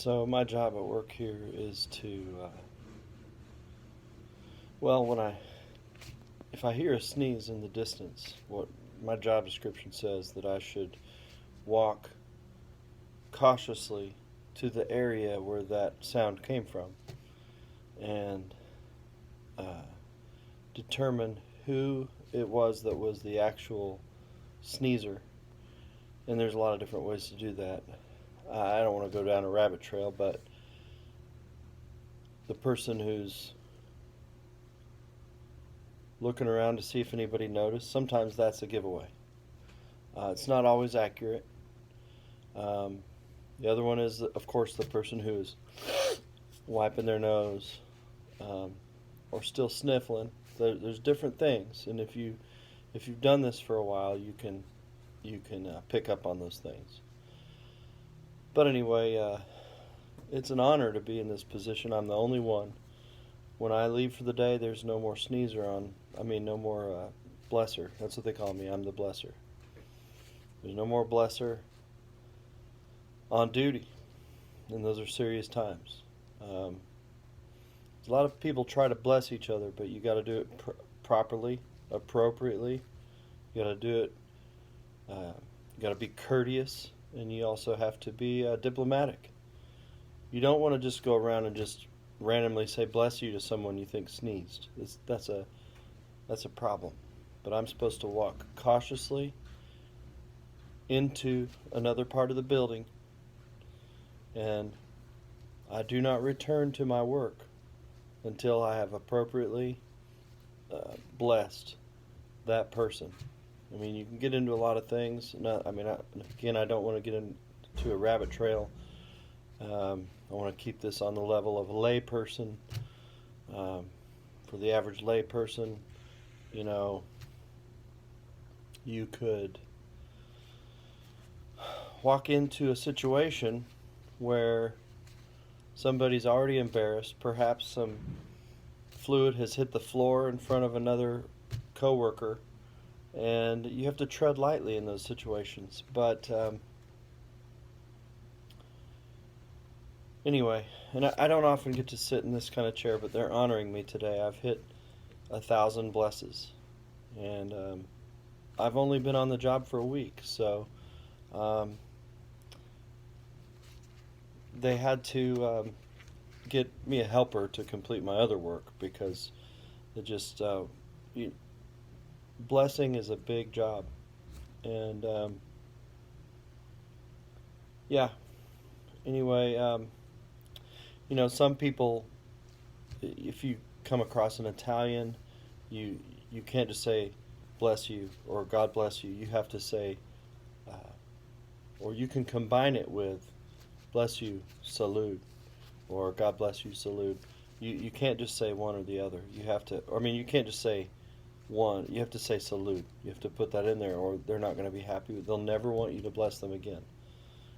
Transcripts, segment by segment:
So my job at work here is to, well, if I hear a sneeze in the distance, what my job description says that I should walk cautiously to the area where that sound came from and uh, determine who it was that was the actual sneezer. And there's a lot of different ways to do that. I don't want to go down a rabbit trail, but the person who's looking around to see if anybody noticed, sometimes that's a giveaway. It's not always accurate. Um, the other one is, of course, the person who's wiping their nose um, or still sniffling. There's different things, and if you've done this for a while, you can pick up on those things. But anyway, it's an honor to be in this position. I'm the only one. When I leave for the day, there's no more sneezer on. I mean, no more blesser. That's what they call me. I'm the blesser. There's no more blesser on duty, and those are serious times. A lot of people try to bless each other, but you got to do it properly, appropriately. You got to do it. You got to be courteous, and you also have to be diplomatic. You don't want to just go around and just randomly say bless you to someone you think sneezed. That's a problem. But I'm supposed to walk cautiously into another part of the building, and I do not return to my work until I have appropriately blessed that person. I mean, you can get into a lot of things. Again, I don't want to get into a rabbit trail. I want to keep this on the level of a lay person. For the average lay person, you could walk into a situation where somebody's already embarrassed. Perhaps some fluid has hit the floor in front of another coworker, and you have to tread lightly in those situations. But anyway, and I don't often get to sit in this kind of chair, but they're honoring me today. I've hit 1,000 blesses, and I've only been on the job for a week, so they had to get me a helper to complete my other work because it just blessing is a big job, and yeah. Anyway, some people, if you come across an Italian, you can't just say bless you or God bless you. You have to say, or you can combine it with bless you, salute, or God bless you, salute. You can't just say one or the other. You have to, you can't just say one. You have to say salute. You have to put that in there, or they're not going to be happy. They'll never want you to bless them again.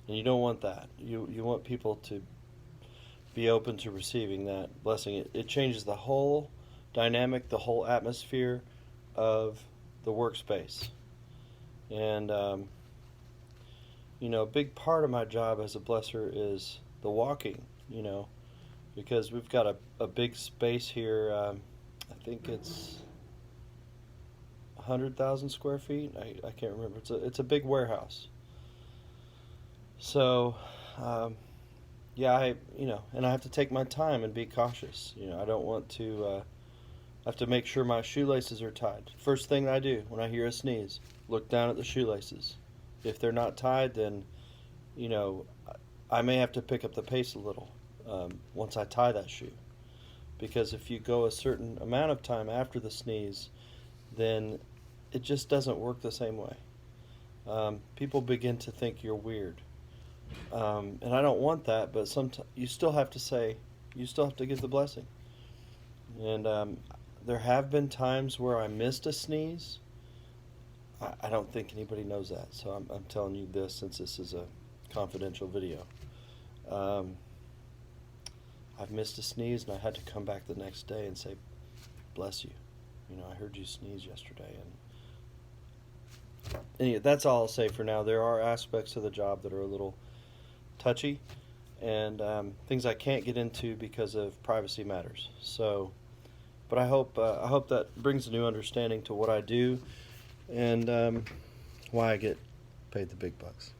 And you don't want that. You want people to be open to receiving that blessing. It changes the whole dynamic, the whole atmosphere of the workspace. And a big part of my job as a blesser is the walking. Because we've got a big space here. I think it's 100,000 square feet. I can't remember. It's a big warehouse. So, and I have to take my time and be cautious. I don't want to. I have to make sure my shoelaces are tied. First thing I do when I hear a sneeze, look down at the shoelaces. If they're not tied, then, I may have to pick up the pace a little once I tie that shoe. Because if you go a certain amount of time after the sneeze, then it just doesn't work the same way. People begin to think you're weird. And I don't want that, but sometimes you still have to give the blessing. And there have been times where I missed a sneeze. I don't think anybody knows that, so I'm telling you this since this is a confidential video. I've missed a sneeze, and I had to come back the next day and say, bless you. I heard you sneeze yesterday. And anyway, that's all I'll say for now. There are aspects of the job that are a little touchy, and things I can't get into because of privacy matters. So, but I hope that brings a new understanding to what I do and why I get paid the big bucks.